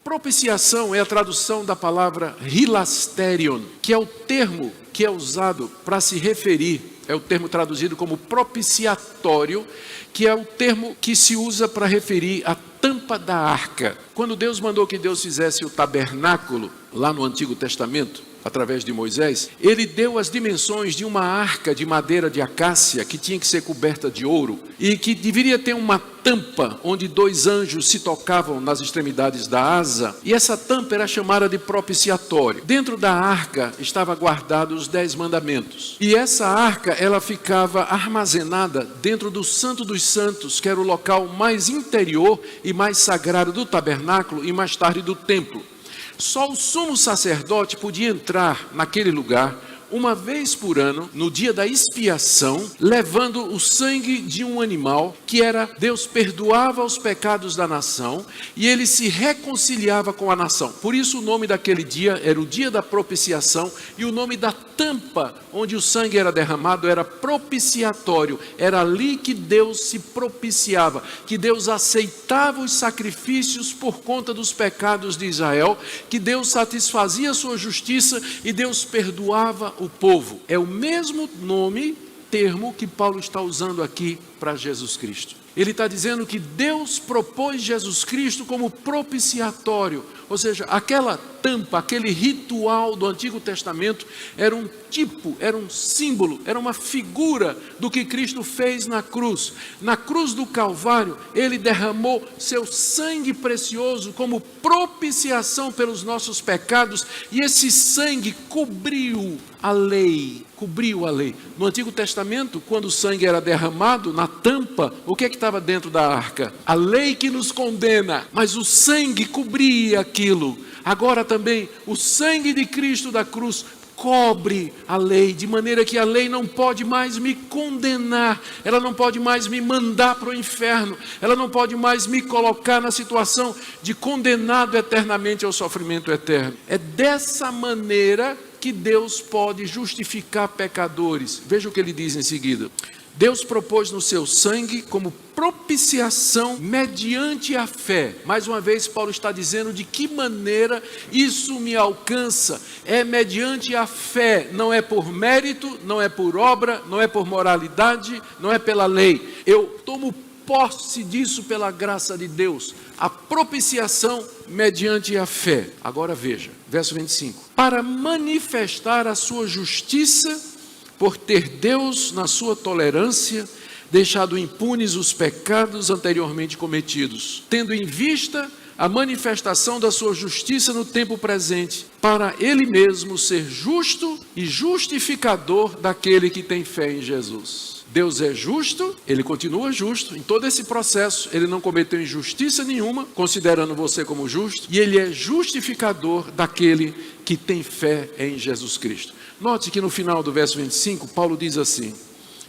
Propiciação é a tradução da palavra hilasterion, que é o termo que é usado para se referir, é o termo traduzido como propiciatório, que é o termo que se usa para referir a tampa da arca. Quando Deus mandou que Deus fizesse o tabernáculo, lá no Antigo Testamento, através de Moisés, ele deu as dimensões de uma arca de madeira de acácia, que tinha que ser coberta de ouro, e que deveria ter uma tampa, onde 2 anjos se tocavam nas extremidades da asa, e essa tampa era chamada de propiciatório. Dentro da arca estava guardados os 10 mandamentos, e essa arca, ela ficava armazenada dentro do Santo dos Santos, que era o local mais interior e mais sagrado do tabernáculo, e mais tarde do templo. Só o sumo sacerdote podia entrar naquele lugar uma vez por ano, no dia da expiação, levando o sangue de um animal, que era, Deus perdoava os pecados da nação, e ele se reconciliava com a nação. Por isso o nome daquele dia era o dia da propiciação, e o nome da tampa, onde o sangue era derramado, era propiciatório. Era ali que Deus se propiciava, que Deus aceitava os sacrifícios por conta dos pecados de Israel, que Deus satisfazia a sua justiça, e Deus perdoava o povo. É o mesmo termo que Paulo está usando aqui para Jesus Cristo. Ele está dizendo que Deus propôs Jesus Cristo como propiciatório, ou seja, aquela tampa, aquele ritual do Antigo Testamento era um tipo, era um símbolo, era uma figura do que Cristo fez na cruz. Na cruz do Calvário, ele derramou seu sangue precioso como propiciação pelos nossos pecados, e esse sangue cobriu a lei. No Antigo Testamento, quando o sangue era derramado na tampa, o que estava dentro da arca? A lei que nos condena, mas o sangue cobria aquilo. Agora também, o sangue de Cristo da cruz cobre a lei, de maneira que a lei não pode mais me condenar, ela não pode mais me mandar para o inferno, ela não pode mais me colocar na situação de condenado eternamente ao sofrimento eterno. É dessa maneira que Deus pode justificar pecadores. Veja o que ele diz em seguida. Deus propôs no seu sangue como propiciação mediante a fé. Mais uma vez, Paulo está dizendo de que maneira isso me alcança. É mediante a fé, não é por mérito, não é por obra, não é por moralidade, não é pela lei. Eu tomo posse disso pela graça de Deus. A propiciação mediante a fé. Agora veja, verso 25. Para manifestar a sua justiça, por ter Deus, na sua tolerância, deixado impunes os pecados anteriormente cometidos, tendo em vista a manifestação da sua justiça no tempo presente, para Ele mesmo ser justo e justificador daquele que tem fé em Jesus. Deus é justo, Ele continua justo, em todo esse processo, Ele não cometeu injustiça nenhuma, considerando você como justo, e Ele é justificador daquele que tem fé em Jesus Cristo. Note que no final do verso 25, Paulo diz assim,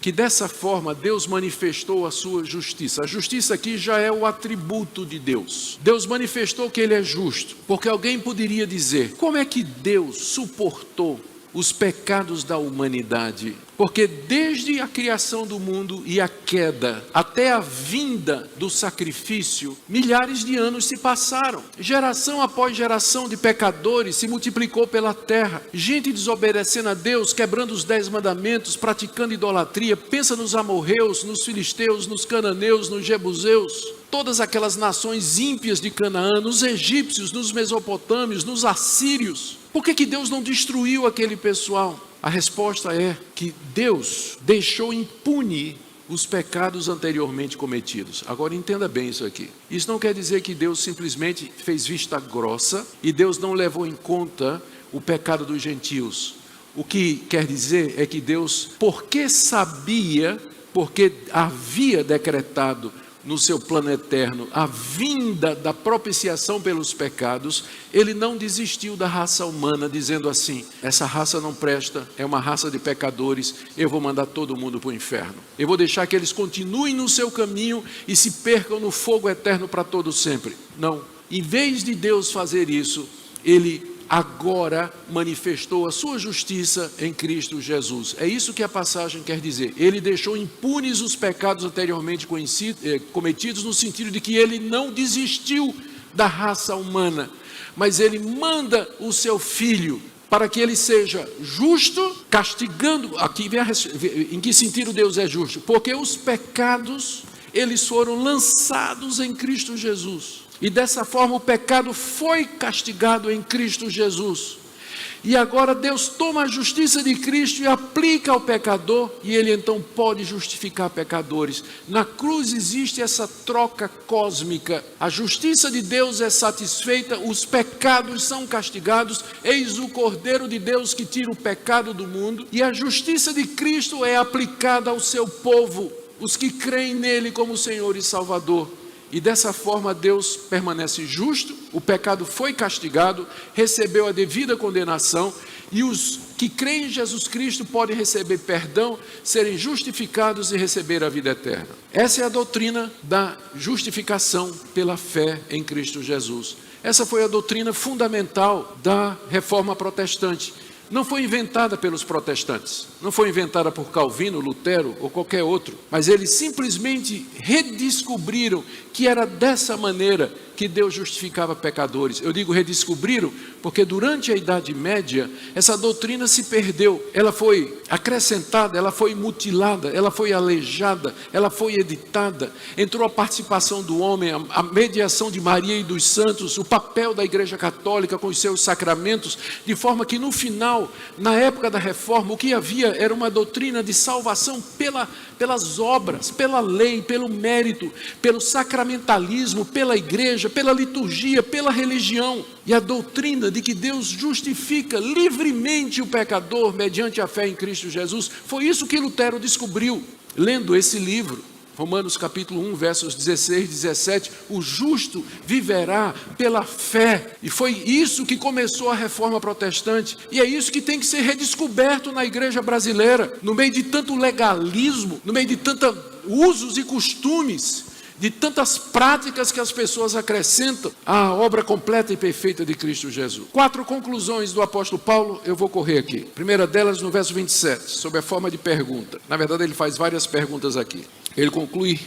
que dessa forma Deus manifestou a sua justiça. A justiça aqui já é o atributo de Deus. Deus manifestou que Ele é justo, porque alguém poderia dizer, como é que Deus suportou os pecados da humanidade? Porque desde a criação do mundo e a queda, até a vinda do sacrifício, milhares de anos se passaram. Geração após geração de pecadores se multiplicou pela terra. Gente desobedecendo a Deus, quebrando os 10 mandamentos, praticando idolatria. Pensa nos amorreus, nos filisteus, nos cananeus, nos jebuseus. Todas aquelas nações ímpias de Canaã, nos egípcios, nos mesopotâmios, nos assírios. Por que Deus não destruiu aquele pessoal? A resposta é que Deus deixou impune os pecados anteriormente cometidos. Agora entenda bem isso aqui. Isso não quer dizer que Deus simplesmente fez vista grossa e Deus não levou em conta o pecado dos gentios. O que quer dizer é que Deus, porque sabia, porque havia decretado no seu plano eterno a vinda da propiciação pelos pecados, Ele não desistiu da raça humana, dizendo assim, essa raça não presta, é uma raça de pecadores, eu vou mandar todo mundo para o inferno. Eu vou deixar que eles continuem no seu caminho e se percam no fogo eterno para todo sempre. Não, em vez de Deus fazer isso, Ele agora manifestou a sua justiça em Cristo Jesus. É isso que a passagem quer dizer. Ele deixou impunes os pecados anteriormente cometidos, no sentido de que Ele não desistiu da raça humana, mas ele manda o seu Filho para que ele seja justo, castigando. Aqui vem em que sentido Deus é justo? Porque os pecados, eles foram lançados em Cristo Jesus, e dessa forma o pecado foi castigado em Cristo Jesus. E agora Deus toma a justiça de Cristo e aplica ao pecador, e ele então pode justificar pecadores. Na cruz existe essa troca cósmica. A justiça de Deus é satisfeita, os pecados são castigados. Eis o Cordeiro de Deus que tira o pecado do mundo. E a justiça de Cristo é aplicada ao seu povo, os que creem nele como Senhor e Salvador. E dessa forma Deus permanece justo, o pecado foi castigado, recebeu a devida condenação, e os que creem em Jesus Cristo podem receber perdão, serem justificados e receber a vida eterna. Essa é a doutrina da justificação pela fé em Cristo Jesus. Essa foi a doutrina fundamental da Reforma Protestante. Não foi inventada pelos protestantes, não foi inventada por Calvino, Lutero ou qualquer outro, mas eles simplesmente redescobriram que era dessa maneira que Deus justificava pecadores. Eu digo redescobriram porque durante a Idade Média essa doutrina se perdeu, ela foi acrescentada, ela foi mutilada, ela foi aleijada, ela foi editada, entrou a participação do homem, a mediação de Maria e dos santos, o papel da Igreja Católica com os seus sacramentos, de forma que no final, na época da Reforma, o que havia era uma doutrina de salvação pelas obras, pela lei, pelo mérito, pelo sacramentalismo, pela igreja, pela liturgia, pela religião. E a doutrina de que Deus justifica livremente o pecador mediante a fé em Cristo Jesus, foi isso que Lutero descobriu lendo esse livro. Romanos capítulo 1, versos 16 e 17, o justo viverá pela fé. E foi isso que começou a Reforma Protestante. E é isso que tem que ser redescoberto na igreja brasileira. No meio de tanto legalismo, no meio de tantos usos e costumes, de tantas práticas que as pessoas acrescentam à obra completa e perfeita de Cristo Jesus. 4 conclusões do apóstolo Paulo, eu vou correr aqui. Primeira delas no verso 27, sob a forma de pergunta. Na verdade ele faz várias perguntas aqui. Ele conclui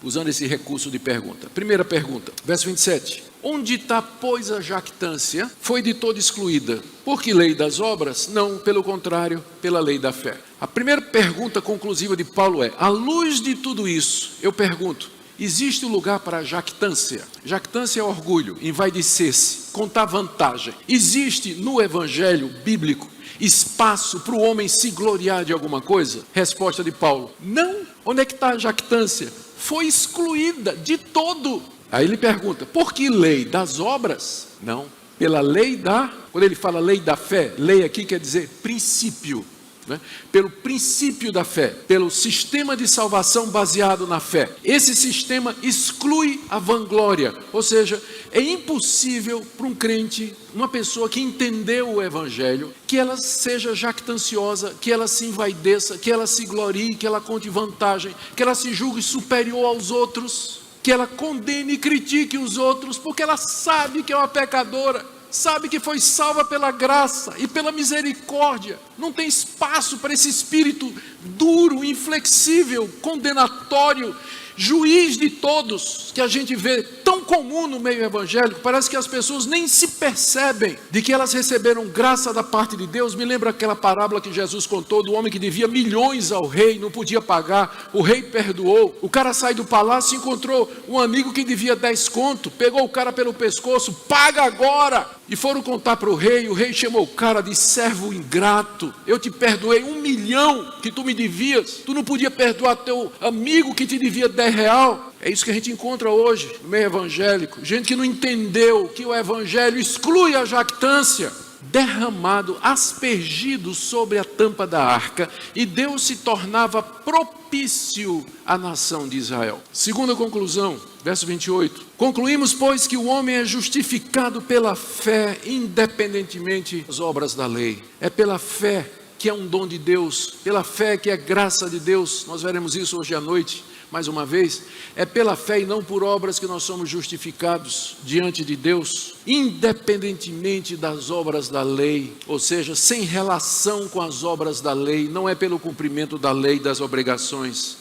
usando esse recurso de pergunta. Primeira pergunta, verso 27. Onde está, pois, a jactância? Foi de todo excluída. Por que lei das obras? Não, pelo contrário, pela lei da fé. A primeira pergunta conclusiva de Paulo é: à luz de tudo isso, eu pergunto, existe lugar para jactância? Jactância é orgulho, envaidecer-se, contar vantagem. Existe no evangelho bíblico espaço para o homem se gloriar de alguma coisa? Resposta de Paulo: não. Onde é que está a jactância? Foi excluída de todo. Aí ele pergunta: por que lei das obras? Não, pela lei da... Quando ele fala lei da fé, lei aqui quer dizer princípio, né? Pelo princípio da fé, pelo sistema de salvação baseado na fé. Esse sistema exclui a vanglória, ou seja, é impossível para um crente, uma pessoa que entendeu o evangelho, que ela seja jactanciosa, que ela se envaideça, que ela se glorie, que ela conte vantagem, que ela se julgue superior aos outros, que ela condene e critique os outros, porque ela sabe que é uma pecadora, sabe que foi salva pela graça e pela misericórdia. Não tem espaço para esse espírito duro, inflexível, condenatório, juiz de todos, que a gente vê tão comum no meio evangélico. Parece que as pessoas nem se percebem de que elas receberam graça da parte de Deus. Me lembra aquela parábola que Jesus contou do homem que devia milhões ao rei, não podia pagar, o rei perdoou. O cara sai do palácio e encontrou um amigo que devia 10 conto, pegou o cara pelo pescoço: paga agora! E foram contar para o rei chamou o cara de servo ingrato. Eu te perdoei 1 milhão que tu me devias, tu não podia perdoar teu amigo que te devia 10 real. É isso que a gente encontra hoje no meio evangélico, gente que não entendeu que o evangelho exclui a jactância. Derramado, aspergido sobre a tampa da arca, e Deus se tornava propício à nação de Israel. Segunda conclusão, verso 28. Concluímos, pois, que o homem é justificado pela fé, independentemente das obras da lei. É pela fé que é um dom de Deus, pela fé que é graça de Deus. Nós veremos isso hoje à noite. Mais uma vez, é pela fé e não por obras que nós somos justificados diante de Deus, independentemente das obras da lei, ou seja, sem relação com as obras da lei, não é pelo cumprimento da lei, das obrigações.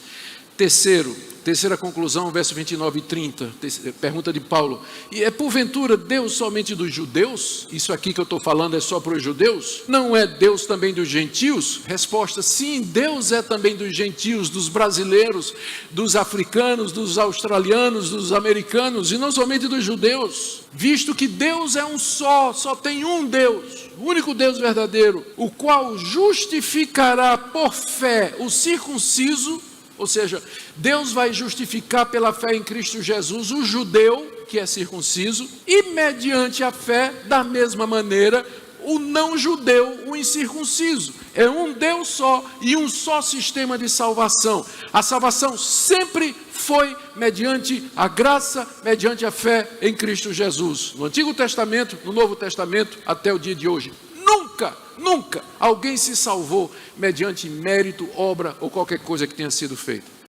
Terceira conclusão, verso 29 e 30, pergunta de Paulo: e é porventura Deus somente dos judeus? Isso aqui que eu estou falando é só para os judeus? Não é Deus também dos gentios? Resposta: sim, Deus é também dos gentios, dos brasileiros, dos africanos, dos australianos, dos americanos, e não somente dos judeus, visto que Deus é um só tem um Deus, o único Deus verdadeiro, o qual justificará por fé o circunciso. Ou seja, Deus vai justificar pela fé em Cristo Jesus o judeu, que é circunciso, e mediante a fé, da mesma maneira, o não judeu, o incircunciso. É um Deus só e um só sistema de salvação. A salvação sempre foi mediante a graça, mediante a fé em Cristo Jesus. No Antigo Testamento, no Novo Testamento, até o dia de hoje. Nunca alguém se salvou mediante mérito, obra ou qualquer coisa que tenha sido feita.